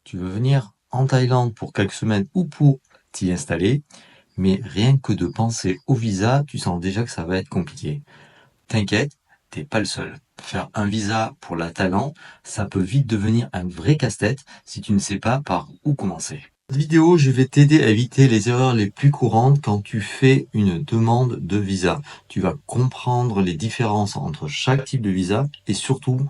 Tu veux venir en Thaïlande pour quelques semaines ou pour t'y installer, mais rien que de penser au visa, tu sens déjà que ça va être compliqué. T'inquiète, t'es pas le seul. Faire un visa pour la Thaïlande, ça peut vite devenir un vrai casse-tête si tu ne sais pas par où commencer. Dans cette vidéo, je vais t'aider à éviter les erreurs les plus courantes quand tu fais une demande de visa. Tu vas comprendre les différences entre chaque type de visa et surtout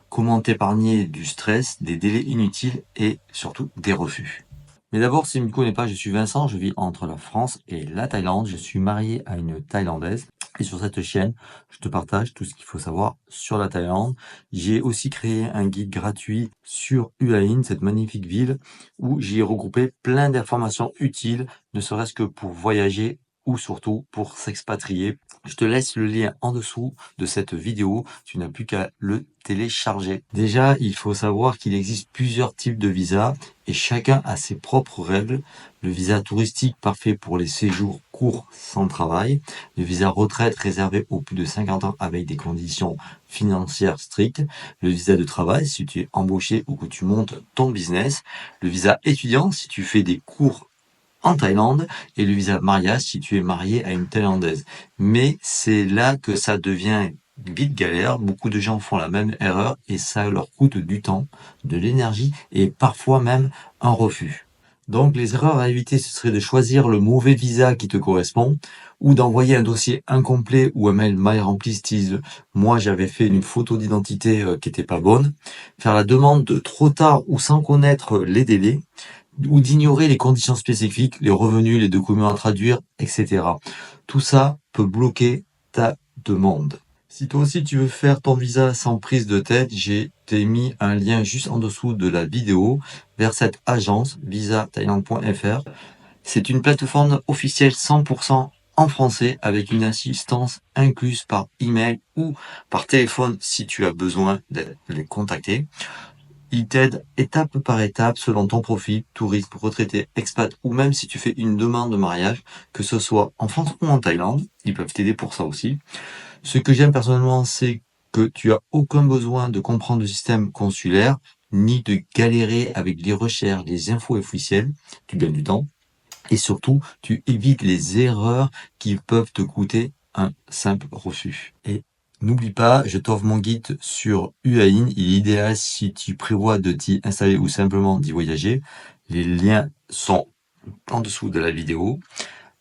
comment t'épargner du stress, des délais inutiles et surtout des refus. Mais d'abord, si tu ne me connais pas, je suis Vincent, je vis entre la France et la Thaïlande. Je suis marié à une Thaïlandaise. Et sur cette chaîne, je te partage tout ce qu'il faut savoir sur la Thaïlande. J'ai aussi créé un guide gratuit sur Hua Hin, cette magnifique ville, où j'y ai regroupé plein d'informations utiles, ne serait-ce que pour voyager ou surtout pour s'expatrier. Je te laisse le lien en dessous de cette vidéo, tu n'as plus qu'à le télécharger. Déjà, il faut savoir qu'il existe plusieurs types de visas et chacun a ses propres règles. Le visa touristique parfait pour les séjours courts sans travail, le visa retraite réservé aux plus de 50 ans avec des conditions financières strictes, le visa de travail si tu es embauché ou que tu montes ton business, le visa étudiant si tu fais des cours en Thaïlande et le visa mariage si tu es marié à une Thaïlandaise. Mais c'est là que ça devient vite galère. Beaucoup de gens font la même erreur et ça leur coûte du temps, de l'énergie et parfois même un refus. Donc les erreurs à éviter, ce serait de choisir le mauvais visa qui te correspond ou d'envoyer un dossier incomplet ou un mail mal rempli style moi j'avais fait une photo d'identité qui était pas bonne, faire la demande trop tard ou sans connaître les délais, ou d'ignorer les conditions spécifiques, les revenus, les documents à traduire, etc. Tout ça peut bloquer ta demande. Si toi aussi tu veux faire ton visa sans prise de tête, t'ai mis un lien juste en dessous de la vidéo vers cette agence visathaïlande.fr. C'est une plateforme officielle 100% en français avec une assistance incluse par email ou par téléphone si tu as besoin de les contacter. Il t'aide étape par étape selon ton profil, touriste, retraité, expat ou même si tu fais une demande de mariage, que ce soit en France ou en Thaïlande, ils peuvent t'aider pour ça aussi. Ce que j'aime personnellement, c'est que tu as aucun besoin de comprendre le système consulaire, ni de galérer avec les recherches, les infos officielles, tu gagnes du temps. Et surtout, tu évites les erreurs qui peuvent te coûter un simple refus. Et n'oublie pas, je t'offre mon guide sur Hua Hin. Il est idéal si tu prévois de t'y installer ou simplement d'y voyager. Les liens sont en dessous de la vidéo.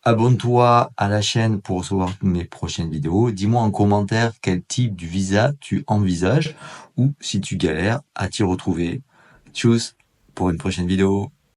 Abonne-toi à la chaîne pour recevoir mes prochaines vidéos. Dis-moi en commentaire quel type de visa tu envisages ou si tu galères à t'y retrouver. Tchuss pour une prochaine vidéo.